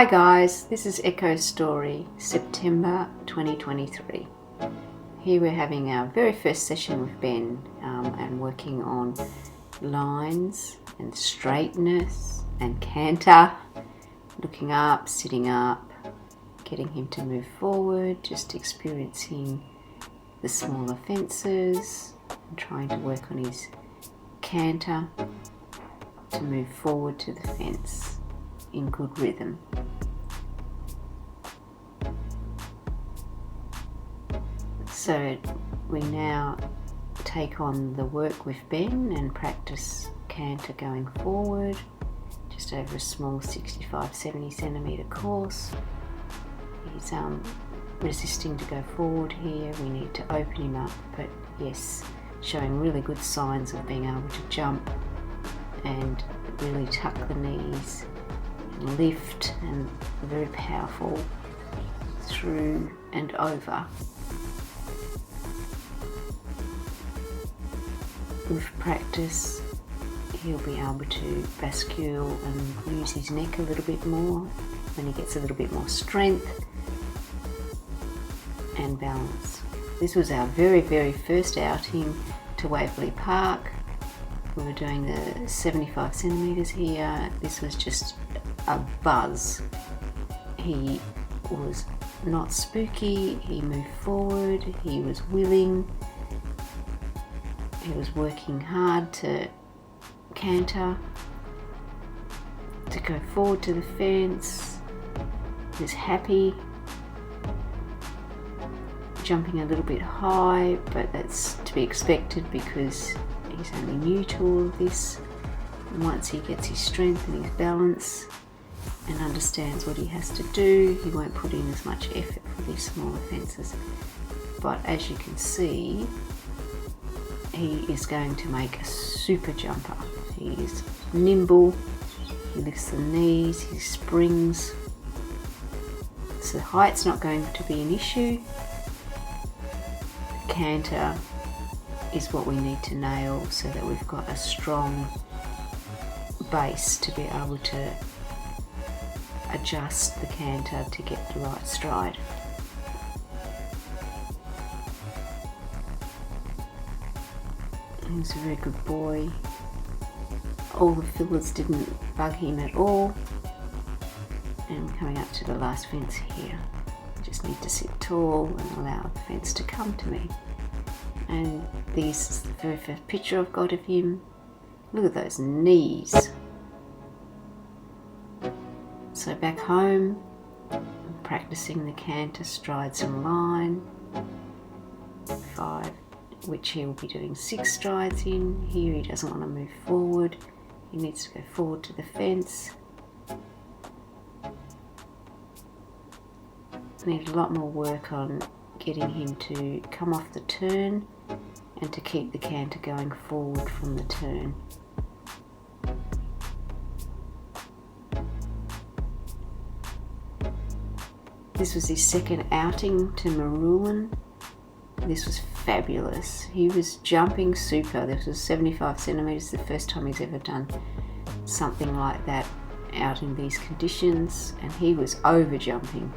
Hi guys, this is Echo Story, September 2023. Here we're having our very first session with Ben and working on lines and straightness and canter, looking up, sitting up, getting him to move forward, just experiencing the smaller fences and trying to work on his canter to move forward to the fence in good rhythm. So we now take on the work with Ben and practice canter going forward, just over a small 65-70 centimetre course. He's resisting to go forward here. We need to open him up, but yes, showing really good signs of being able to jump and really tuck the knees and lift, and very powerful through and over. With practice, he'll be able to bascule and use his neck a little bit more when he gets a little bit more strength and balance. This was our very first outing to Waverley Park. We were doing the 75 centimetres here. This was just a buzz. He was not spooky, he moved forward, he was willing. He was working hard to canter, to go forward to the fence. He was happy, jumping a little bit high, but that's to be expected because he's only new to all of this. And once he gets his strength and his balance and understands what he has to do, he won't put in as much effort for these smaller fences. But as you can see, he is going to make a super jumper. He is nimble, he lifts the knees, he springs. So height's not going to be an issue. The canter is what we need to nail so that we've got a strong base to be able to adjust the canter to get the right stride. He's a very good boy. All the fillers didn't bug him at all. And we're coming up to the last fence here. Just need to sit tall and allow the fence to come to me. And this is the very first picture I've got of him. Look at those knees. So back home, I'm practicing the canter, strides and line. 5, which he will be doing 6 strides in. Here he doesn't want to move forward. He needs to go forward to the fence. Need a lot more work on getting him to come off the turn and to keep the canter going forward from the turn. This was his second outing to Marulan. This was fabulous. He was jumping super. This was 75 centimetres, the first time he's ever done something like that out in these conditions, and he was over jumping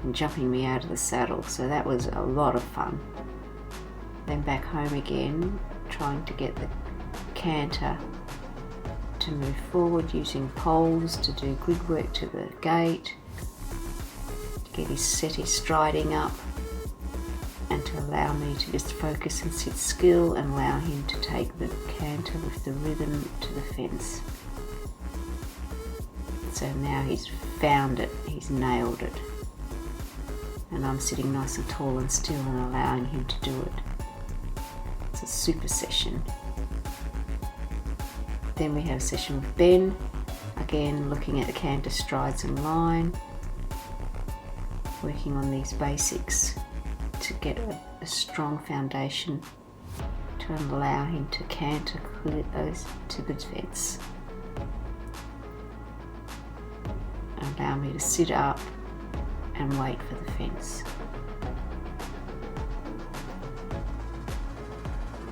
and jumping me out of the saddle, so that was a lot of fun. Then back home again, trying to get the canter to move forward using poles to do grid work to the gate, to get his striding up, and to allow me to just focus and sit still and allow him to take the canter with the rhythm to the fence. So now he's found it, he's nailed it. And I'm sitting nice and tall and still and allowing him to do it. It's a super session. Then we have a session with Ben, again looking at the canter, strides and line, working on these basics to get a strong foundation to allow him to canter clear those to the fence. Allow me to sit up and wait for the fence.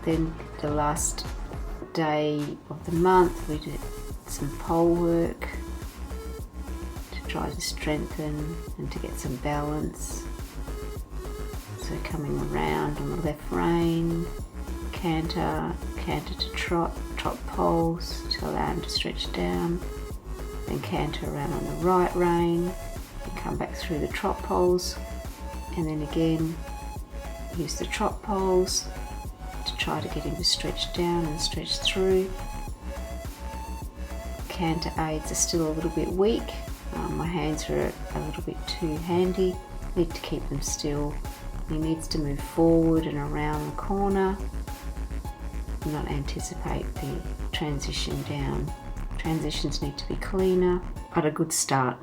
Then the last day of the month we did some pole work to try to strengthen and to get some balance. So coming around on the left rein, canter, canter to trot, trot poles to allow him to stretch down, then canter around on the right rein, and come back through the trot poles, and then again use the trot poles to try to get him to stretch down and stretch through. Canter aids are still a little bit weak. My hands are a little bit too handy. Need to keep them still. He needs to move forward and around the corner, not anticipate the transition down. Transitions need to be cleaner, but a good start.